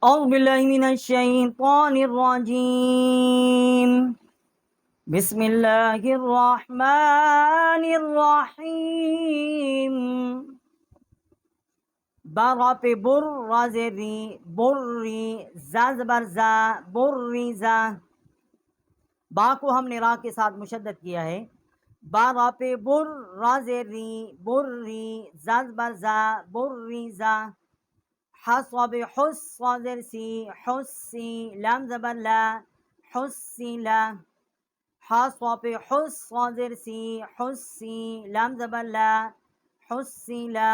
أعوذ بالله من الشيطان الرجيم بسم الله الرحمن الرحيم برا पे बुर राजे री बुर्री जाज बरजा बुर्री जा बा को हमने रा के साथ मुशद्दद किया है। बारा पे बुर राजे री बुर्री जाज बरजा बुर्री जा حصب حص صادر سي حسي لام زبر لا حسي لا حصب حص صادر سي حسي لام زبر لا حسي لا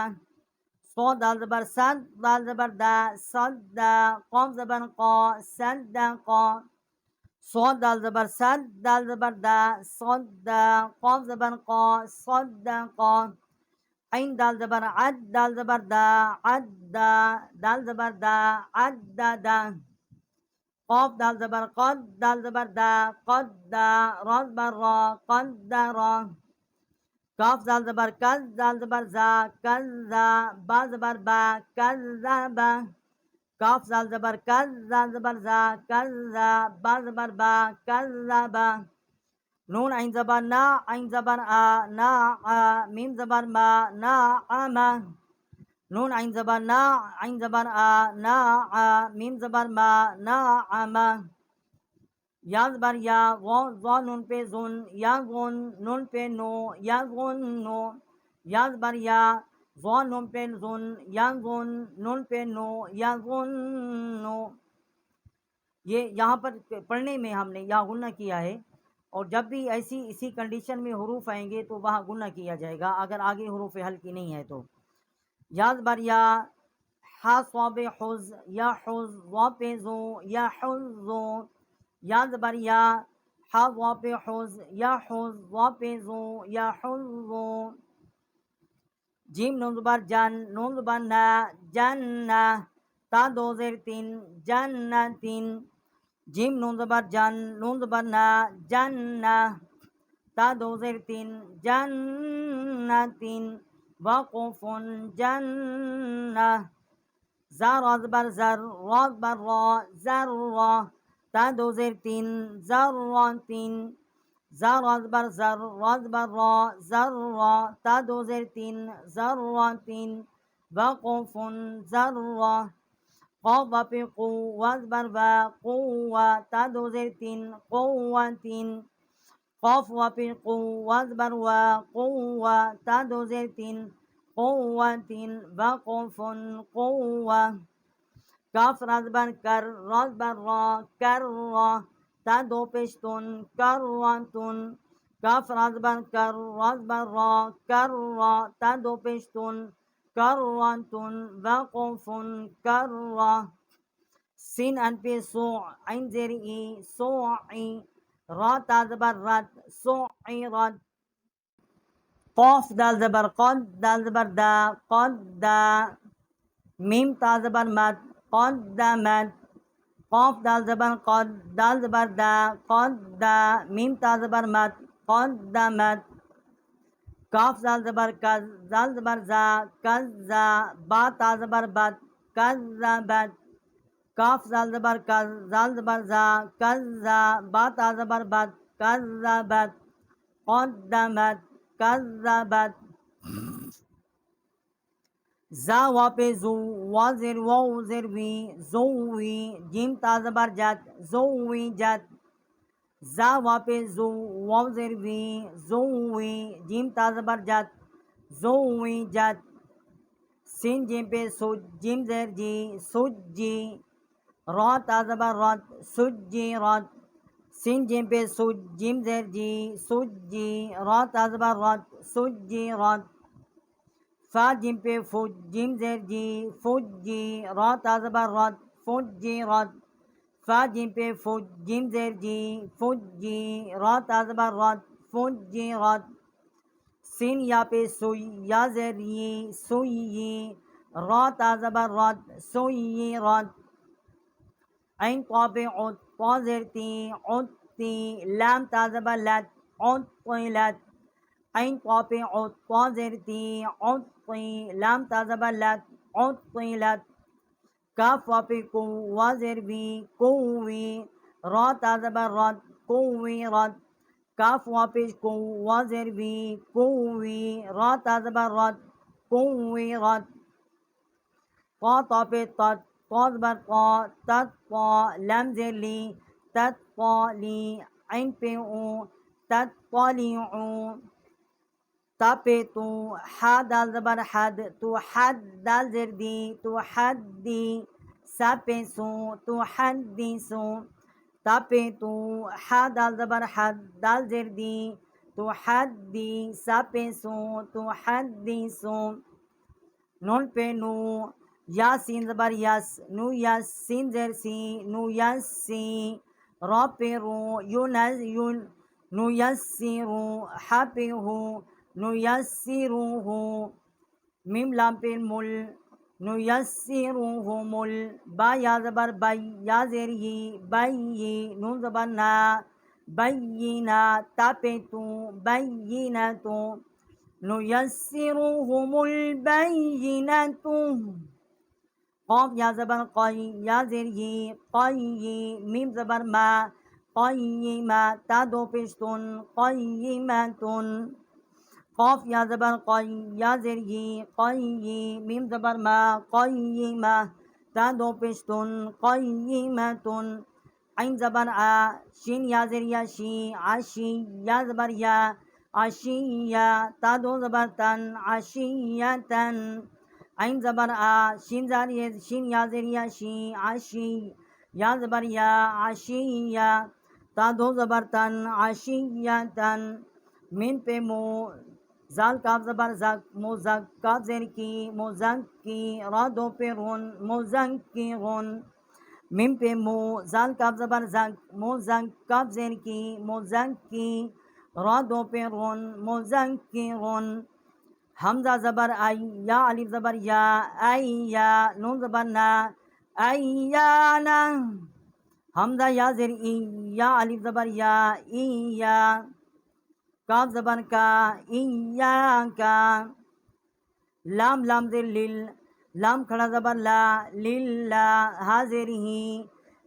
صاد دال زبر صد دال زبر دا صد دا قام زبر قا صد دا قا صاد دال زبر صد دال زبر دا صد دا قام زبر قا صد دا قا عين دال زبر عد دال زبر دا عد دال زبر دا عد دا قاف دال زبر قد دال زبر دا قد دا را زبر را قد را كاف دال زبر كز دال زبر زا كذا با زبر با كذب كاف دال زبر كز دال زبر زا كذا با زبر با كذب نون عين زبر نا عين زبر آ نا ميم زبر ما نا ما نون عين زبر نا عين زبر آ نا ميم زبر ما نا ما या زبر या ज़ा नून पे ज़ुन या ज़ुन नून पे नो या ज़ुन नो या زبر या ज़ा नून पे ज़ुन या ज़ुन नून पे नो या ज़ुन नो। ये यहाँ पर पढ़ने में हमने या गुन्ना किया है और जब भी ऐसी इसी कंडीशन में हुरूफ आएंगे तो वहाँ गुना किया जाएगा अगर आगे हुरूफ हल्की नहीं है तो। या ज़बर या हा स्वाब हुज़ या हुज़ वा पे ज़ो या हुज़ो या ज़बर या हा वा पे हुज़ या हुज़ वा पे ज़ो या हुज़ो। जीम नून ज़बर जन नून ज़बर ना जन्ना ता दो ज़ेर तीन जन्नतिन जीम नून ज़बर जन नून ज़बर ना जन्ना ता दो ज़ेर तीन जन्नतिन वक़ुफ़ुन जन्ना ज़र ज़बर ज़र रा ज़बर रा ज़र्रा ता दो ज़ेर तीन ज़र्रातिन ज़र ज़बर ज़र रा ज़बर रा ज़र्रा ता दो ज़ेर तीन ज़र्रातिन वक़ुफ़ुन ज़र्रा क़ाफ़ पे क़ुव्वा ज़बर वा क़ुव्वा ता दो ज़ेर तीन क़ुव्वतिन क़ाफ़ पे क़ुव्वा ज़बर वा क़ुव्वा ता दो ज़ेर तीन क़ुव्वतिन वक़ुफ़ुन क़ुव्वा काफ रा ज़बर कर रा ज़बर रा कर्रा ता दो पेशतुन कर्रातुन काफ रा ज़बर कर रा ज़बर रा कर्रा ता दो पेशतुन कर्रातुन वक़ुफ़ुन कर्रा सीन अन पे सो ऐन ज़ेर ई सोई रा ता ज़बर रत सोइरत क़ाफ दाल ज़बर क़द दाल ज़बर दा क़द्दा मीम ता ज़बर मद क़द्दमत क़ाफ दाल ज़बर क़द दाल ज़बर दा क़द्दा मीम ता ज़बर मद क़द्दमत काफ दाल ज़बर कज़ दाल ज़बर ज़ा कज़्ज़ा बा ता ज़बर बद कज़्ज़बत काफ दाल ज़बर कज़ दाल ज़बर ज़ा कज़्ज़ा बा ता ज़बर बद कज़्ज़बत क़द्दमत कज़्ज़बत ज़ा वा पे ज़ू वा ज़ेर वा ज़ेर वी ज़ोवी जीम ता ज़बर जत ज़ोवी जत ज़ा वा पे ज़ू वा ज़ेर वी ज़ोवी जीम ता ज़बर जत ज़ोवी जत सिन जिम पे सुज जिम ज़ेर जी सुज जी रा ता ज़बर रत सुजी रत सिन जिम पे सुज जिम ज़ेर जी सुज जी रा ता ज़बर रत सुजी रत फा जिम पे फुज जिम ज़ेर जी फुज जी रा ता ज़बर रत फुजी रत फा जिम पे फुज जिम ज़ेर जी फुज जी रा ता ज़बर रत फुजी रत सिन या पे सुई या ज़ेर ये सुई रा ता ज़बर रत सुई रत ऐन क़ा पे उत क़ा ज़ेर ती उत्ती लाम ता ज़बर लत उत्तिलत ऐन क़ा पे उत क़ा ज़ेर ती उत्ती लाम ता ज़बर लत उत्तिलत काफ वापे को वाजेर वी कोवी रा ताजबर रात कोवी रात काफ वापे को वाजेर वी कोवी रा ताजबर रात कोवी रात qa tape tat qad bar qa tat qa lam zeli tat qa li ain pe u tat qa li u tape tu had dal zabar had tu had dal zerdi tu haddi sape su tu haddi su tape tu had dal zabar had dal zerdi tu haddi sape su tu haddi su non pe nu या scene जबर yes नु yes scene जेर सी नु yes सी रा पे रू यूनस यून नु यस सी रू हा पे हु नु यस सी रू हु मीम लाम पे मुल नु यस सी रू हु मुल बा या जबर बाई या जेर ही बाई ही नून जबर ना बाई ना ता पे तू बाई ना तू नु यस सी रू हु मुल बाई ना तू قاف या ज़बर क़ई या ज़ेर ये क़ई मीम ज़बर मा क़य्यिमा ता दो पेशतुन क़य्यिमातुन क़ाफ या ज़बर क़ई या ज़ेर ये क़ई मीम ज़बर मा क़य्यिमा ता दो पेशतुन क़य्यिमातुन ऐन ज़बर आ शीन या ज़ेर या शी आशी या ज़बर या आशिया ता दो ज़बर तन आशियतन ऐन ज़बर आ शीन ज़ारिय शीन या ज़रिया शी आशी या ज़बर या आशिया ता दो ज़बर तन आशियतन मिन पे मो जाल काफ ज़बर ज़क मोज़क काफ ज़ेर की मोज़क की रा दो पे रुन मोज़क की रुन मिन पे मो जाल काफ ज़बर ज़क मोज़क काफ ज़ेर की मोज़क की रा दो पे रुन मोज़क की रुन हमजा ज़बर आई या अलिफ ज़बर या आई या नून ज़बर ना आई या ना हमजा या ज़ेर ई या अलिफ ज़बर या ई या काफ ज़बर का ई या का लाम लाम ज़ेर लिल लाम खड़ा ज़बर ला लिल्ला हाज़ेर ही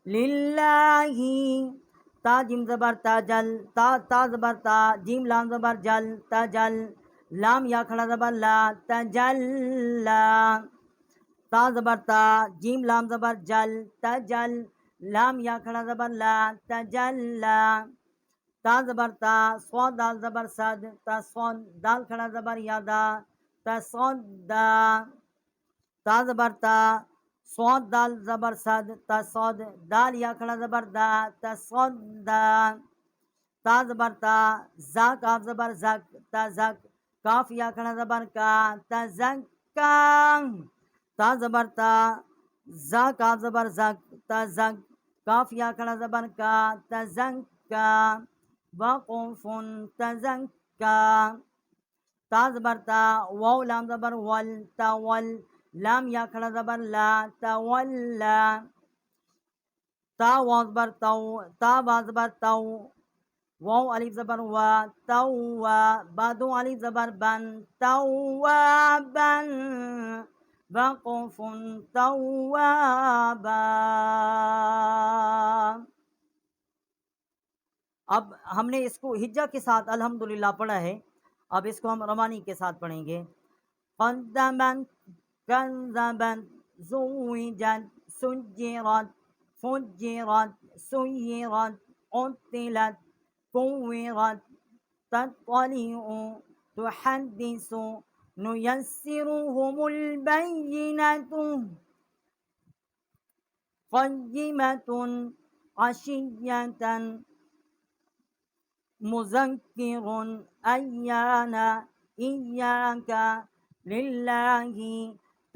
लिल्लाही ता जिम ज़बर ताजल ता ज़बर ता जिम लाम ज़बर जल ताजल लाम या खड़ा ज़बर ला तजल्ला ता ज़बर ता जीम लाम ज़बर जल तजल लाम या खड़ा ज़बर ला तजल्ला ता ज़बर ता स्वाद दाल ज़बर सद ता स्वाद दाल खड़ा ज़बर यादा तसद्दा ता ज़बर ता स्वाद दाल ज़बर सद तसद दाल या खड़ा ज़बर दा तसद्दा ता ज़बर ता जा काफ ज़बर जक ता जक काफ या खड़ा ज़बर का तज़क्का ता ज़बर ता जा काफ ज़बर जक तज़क काफ या खड़ा ज़बर का तज़क्का वक़ुफ़ुन तज़क्का ता ज़बर ता वाव लाम ज़बर वल तवल लाम या खड़ा ज़बर ला तवल्ला ता वाव ज़बर तौ ता बा ज़बर तौ वाव अलिफ ज़बर वा तौवा बादो अलिफ ज़बर बन तौवाबन वक़ुफ़ुन तौवाबा। अब हमने इसको हिज्जा के साथ अल्हम्दुलिल्लाह पढ़ा है, अब इसको हम रवानी के साथ पढ़ेंगे। क़द्दमन कज़्ज़बन ज़ुव्विजत सुज्जिरत फुज्जिरत सुय्यिरत उत्तिलत कुव्विरत तत्तलिउ तुहद्दिसु नुयस्सिरुहुमुल बय्यिनतु क़य्यिमतुन अशिय्यतन मुज़क्किरुन अय्याना इय्याका लिल्लाहि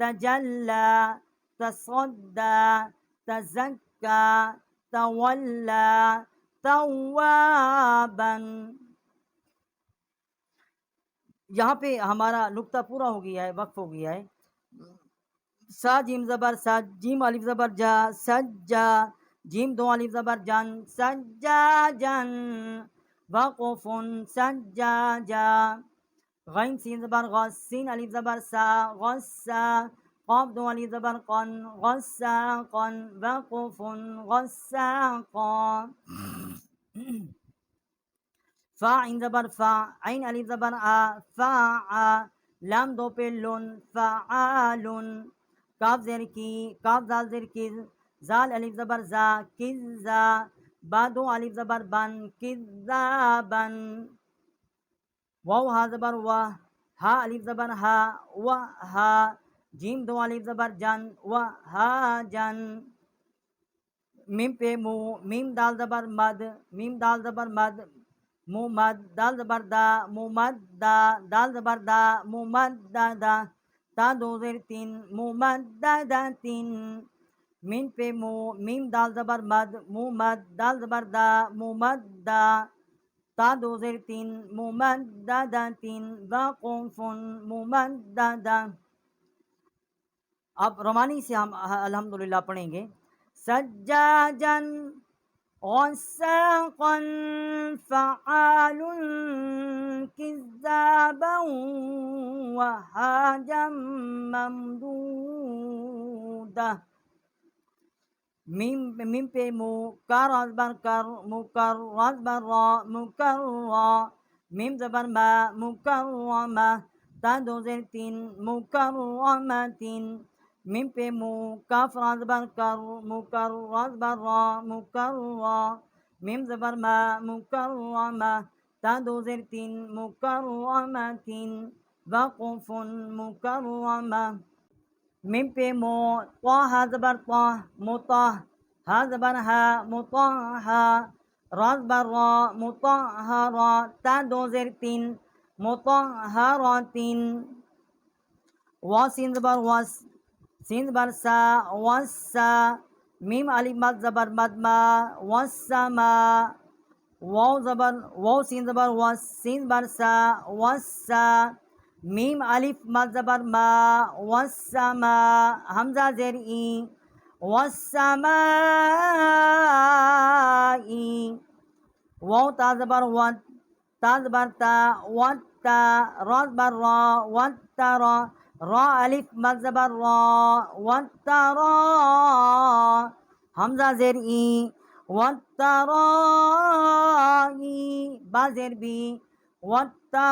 तजल्ला तसद्दा तज़क्का तवल्ला तव्वाबन। यहाँ पे हमारा नुक्ता पूरा हो गया है, वक्फ हो गया है। सा जिम ज़बर सज जिम अलिफ ज़बर जा सज्जा जिम दो अलिफ ज़बर जन सज्जाजन वक़ुफ़ुन सज्जाजा गैन सीन ज़बर गस सीन अलिफ ज़बर सा गस्सा قاف دو ألف زبر قن غساقا وقف غساقا فا عين زبر فا عين ألف زبر فا لام دو पे लुन فعال काफ जेर की काफ जाल जेर की जाल अलिफ जबर जा किज़ा बा दो अलिफ जबर बन किज़ाबन वाव हा जबर वाह हा अलिफ जबर हा व हा जीम दो अलिफ जबर जन व हा जन मीम पे मु मीम दाल जबर मद मीम दाल जबर मद मुमद दाल जबर दा मुमद दा दाल जबर दा मुमद दा ता दो जेर तीन मुमद दा तीन मीम पे मु मीम दाल जबर मद मुमद दाल जबर दा मुमद दा ता दो जेर तीन मुमद दा तीन वाकुफुन मुमद दा। अब रोमानी से हम अल्हम्दुलिल्लाह पढ़ेंगे। सज्जाजन غساقا فعال كذابا وهاجا ممدودا मीम मीम पे मु कर अजबर कर मुकर अजबर रा मुकर रा मीम जबर मा मुकर्रमा ता दो जेर तीन मुकर्रमा तीन मीम पे मु काफ अजबर कर मुकर अजबर रा मुकर रा मीम जबर मा मुकर्रमा ता दो जेर तीन मुकर्रमा तीन वक़ुफुन मुकर्रमा मीम पे मो ता हा जबर ता मुता हा जबर हा मुता हा रा जबर रा मुता हा रा ता दो जेर तीन मुता हा रा तीन वा सीन जबर वस सीन जबर सा वसा मीम अलिफ मद जबर मदमा वसमा वाव जबर वाव सीन जबर वस सीन जबर सा वसा मीम अलिफ मद जबर मा वस्समा हमजा जेर ई वस्समाई वाव ता जबर वत ता जबर ता वत्ता रा जबर रा वत्तरा रा अलिफ मद जबर रा वत्तरा हमजा जेर ई वत्तराई बा जेर बी वत्तराइबी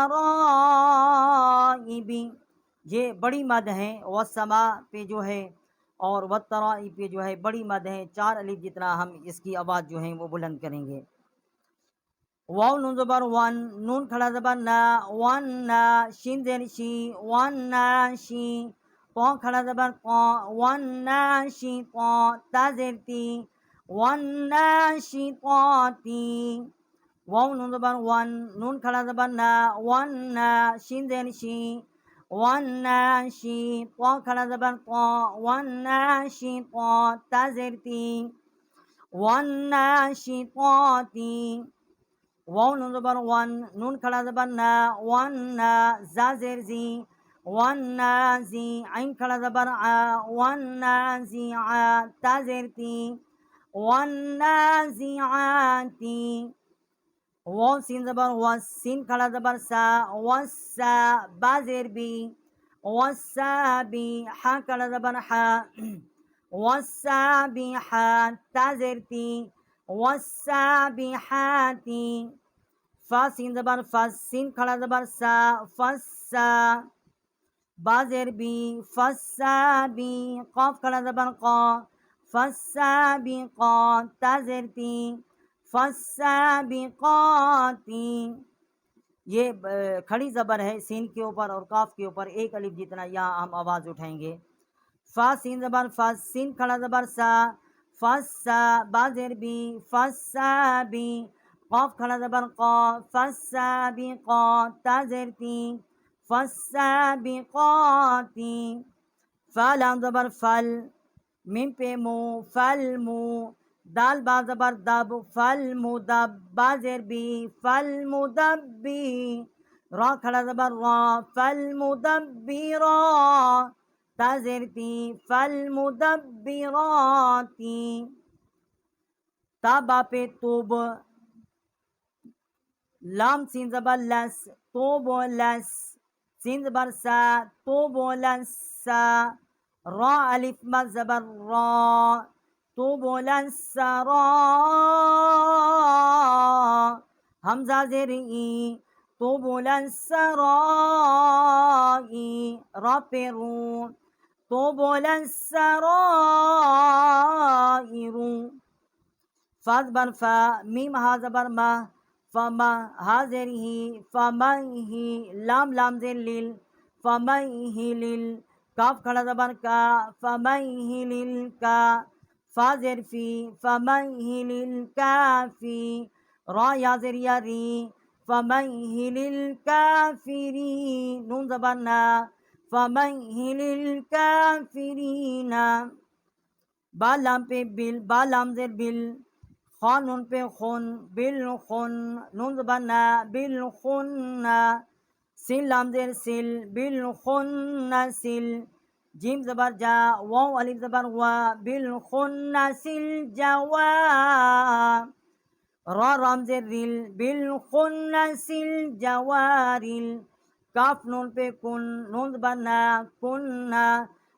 ये बड़ी मद है। वसमा पे जो है और वत्तराई पे जो है बड़ी मद है। चार अलिफ जितना हम इसकी आवाज़ जो है वो बुलंद करेंगे। वाव नून ज़बर वन नून खड़ा ज़बर ना वन ना शिन जेर शी वन ना शी क़ा खड़ा ज़बर क़ा वन ना शी क़ा ता जेर ती वन ना शी क़ाती वाव नून ज़बर वन नून खड़ा ज़बर ना वन ना शिन जेर शी वन ना शी क़ा खड़ा ज़बर क़ा वन ना शी क़ा ता जेर ती वन ना शी क़ाती वाव नून ज़बर वन नून खड़ा ज़बर ना वन ना जा जेर जी वन ना जी आइन खड़ा ज़बर आ वन ना जी आ ता जेर ती वन ना जी आती वाव सीन ज़बर वस सीन खड़ा ज़बर सा वसा बा जेर बी वसा बी हा खड़ा ज़बर हा वसा बी हा ता जेर ती वसा बी हाती फा सीन ज़बर फस सीन खड़ा ज़बर सा फसा बा जेर बी फसा बी क़ाफ खड़ा ज़बर क़ा फसा बी क़ा ता जेर ती फसा बी क़ाती ये खड़ी ज़बर है सीन के ऊपर और काफ के ऊपर एक अलिफ जितना यहाँ हम आवाज़ उठाएंगे। फा सीन ज़बर फस सीन खड़ा ज़बर सा फसा बा जेर बी फसा बी क़ाफ खड़ा ज़बर क़ा फसा बी क़ा ता जेर ती फसा बी क़ाती फा लाम ज़बर फल मीम पे मु फल मु दाल बा ज़बर दब फल मुदब बा जेर बी फल मुदब्बी रा खड़ा ज़बर रा फल मुदब्बिरा ता जेर ती फल मुदब्बिराती ता बा पे तुब लाम सीन ज़बर लस तुब लस सीन ज़बर सा तुब लसा را अलिफ मद ज़बर रा तुबुलन सरा हमजा ज़ेर ई तुबुलन सराई रा पे रू तुबुलन सराइरू फा ज़बर फा मीम हा ज़बर मा फमा हा ज़ेर ही फमा ही लाम लाम ज़ेर लिल फमा ही लिल काफ खड़ा ज़बर का फमा ही लिल का फा ज़ेर फी फमा ही लिल काफी रा या ज़ेर या री फमा ही लिल काफिरी नून ज़बर ना फमा ही लिल काफिरीना बा लाम पे बिल बा लाम ज़ेर बिल खान नून पे खुन बिल खुन नून ज़बाना बिल खुन्ना सिल लाम ज़ेर सिल बिल खुन्ना सिल जीम ज़बर जा वाव अलिफ ज़बर वा बिल खुन्ना सिल जवा रा राम ज़ेर रिल बिल खुन्ना सिल जवारिल काफ नून पे कुन नून ज़बाना कुन्ना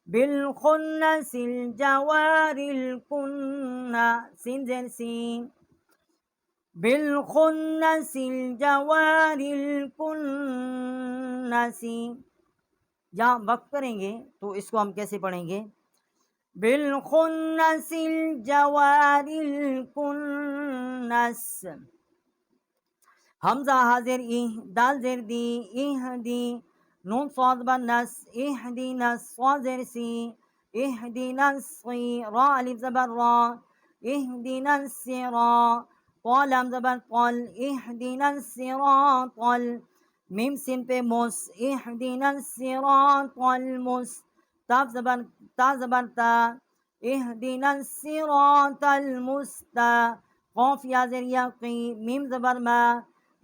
بالخنس الجوار الكنا سين زين سين بالخنس الجوار الكنس जहाँ वक्त करेंगे तो इसको हम कैसे पढ़ेंगे बिलखुन्नस जवारिल कुन्नस हमजा हाजिर इह दाल जेर दी इह दी नून स्वाद बनस इहदीना स्वाज़ेर सी इहदीना सी रा अलिफ ज़बर रा इहदीना सिरा क़ालम ज़बर क़ल इहदीना सिरातल मीम सिन पे मुस इहदीना सिरातल मुस ताफ ज़बर ता इहदीना सिरातल मुस्ता क़ाफ या ज़ेर यक़ी मीम ज़बर मा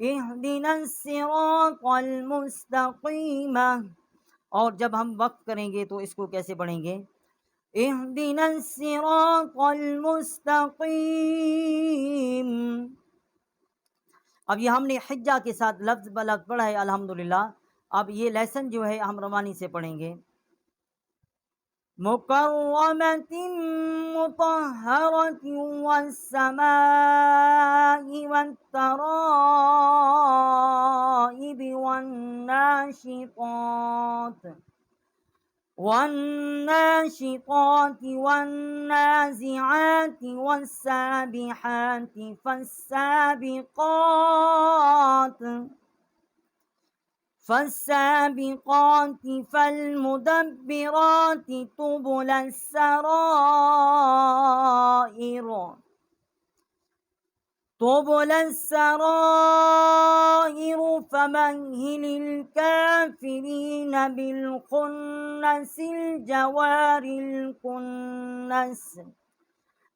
इहदिना सिरातल मुस्तक़ीम और जब हम वक्त करेंगे तो इसको कैसे पढ़ेंगे इहदिना सिरातल मुस्तक़ीम। अब ये हमने हिज्जा के साथ लफ्ज़ ब लफ्ज़ पढ़ा है अल्हम्दुलिल्लाह। अब ये लेसन जो है हम रवानी से पढ़ेंगे मुकर्रमतिन मुतहहरतिन वस्समाइ वत्तराइबि والناشطات والنازعات والسابحات فالسابقات فالمدبرات طبلا السرائر فمهل الكافرين بالخنس الجوار الكنس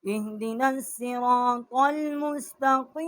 اهدنا الصراط المستقيم